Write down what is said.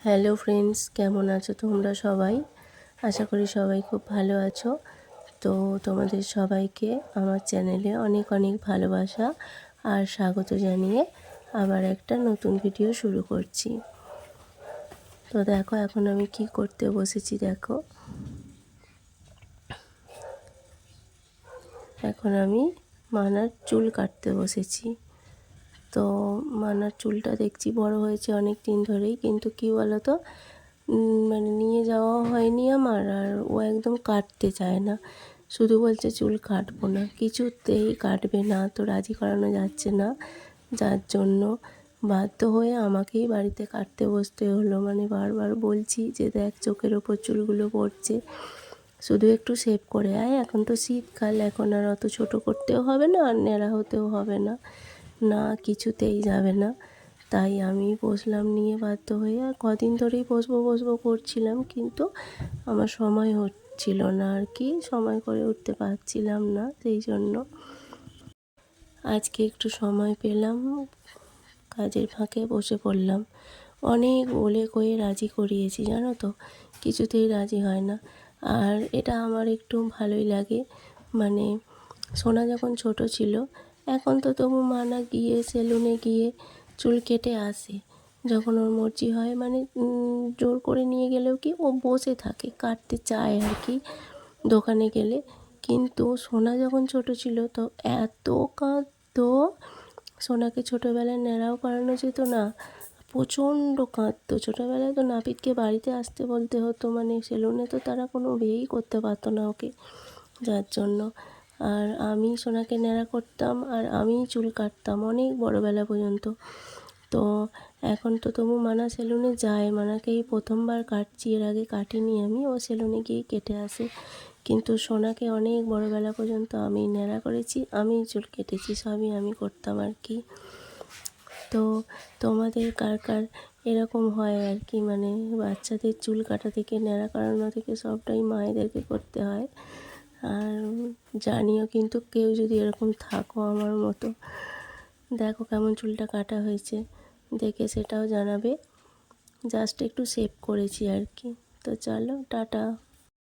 Hello friends, কেমন আছো তোমরা সবাই? আশা করি সবাই খুব ভালো আছো। তো তোমাদের সবাইকে আমার চ্যানেলে অনেক অনেক ভালোবাসা আর স্বাগত জানিয়ে আবার একটা নতুন ভিডিও শুরু করছি। তো দেখো এখন আমি কি করতে বসেছি। দেখো এখন আমি মানার চুল কাটতে বসেছি। তো মানার চুলটা দেখছি বড় হয়েছে অনেক দিন ধরেই, কিন্তু কি বলো তো, মানে নিয়ে যাওয়া হয়নি আমার। আর ও একদম কাটতে চায় না, শুধু বলছে চুল কাটবো না, কিছুতেই কাটবে না। তো রাজি করানো যাচ্ছে না, যার জন্য বাধ্য হয়ে আমাকেই বাড়িতে কাটতে বসতে হলো। মানে বারবার বলছি যে দেখ চোখের ওপর চুলগুলো পড়ছে, শুধু একটু শেভ করে আয়, এখন তো শীতকাল, এখন আর অত ছোটো করতেও হবে না আর ন্যাড়া হতেও হবে না। না, কিছুতেই যাবে না। তাই আমি বসলাম নিয়ে বাধ্য হয়ে। আর কদিন ধরেই বসবো করছিলাম, কিন্তু আমার সময় হচ্ছিল না আর কি, সময় করে উঠতে পারছিলাম না। সেই জন্য আজকে একটু সময় পেলাম, কাজের ফাঁকে বসে পড়লাম। অনেক বলে কয়ে রাজি করিয়েছি, জানো তো, কিছুতেই রাজি হয় না। আর এটা আমার একটু ভালোই লাগে, মানে সোনা যখন ছোট ছিল, এখন তো তবু মানা গিয়ে সেলুনে গিয়ে চুল কেটে আসে যখন ওর মর্জি হয়। মানে জোর করে নিয়ে গেলেও কি ও বসে থাকে, কাটতে চায় আর কি দোকানে গেলে। কিন্তু সোনা যখন ছোট ছিল তো এত কাঁদতো, সোনাকে ছোটোবেলায় ন্যাড়াও করানো যেত না, প্রচণ্ড কাঁদতো। ছোটোবেলায় তো নাপিতকে বাড়িতে আসতে বলতে হতো, মানে সেলুনে তো তারা কোনো বিয়েই করতে পারতো না ওকে, যার জন্য। আর আমি সোনাকে ন্যাড়া করতাম আর আমিই চুল কাটতাম অনেক বড়োবেলা পর্যন্ত। তো এখন তো তবু মানা সেলুনে যায়, মানাকেই প্রথমবার কাটছি, এর আগে কাটিনি আমি, ও সেলুনে গিয়েই কেটে আসে। কিন্তু সোনাকে অনেক বড়োবেলা পর্যন্ত আমি ন্যাড়া করেছি, আমিই চুল কেটেছি, সবই আমি করতাম আর কি। তো তোমাদের কার কার এরকম হয় আর কি, মানে বাচ্চাদের চুল কাটা থেকে ন্যাড়া করানো থেকে সবটাই মায়েদেরকে করতে হয়। আর জানিও কিন্তু কেউ যদি এরকম থাকো আমার মতো, দেখো কেমন চুলটা কাটা হয়েছে, দেখে সেটাও জানাবে। জাস্ট একটু শেভ করেছি আর কি। তো চলো, টাটা।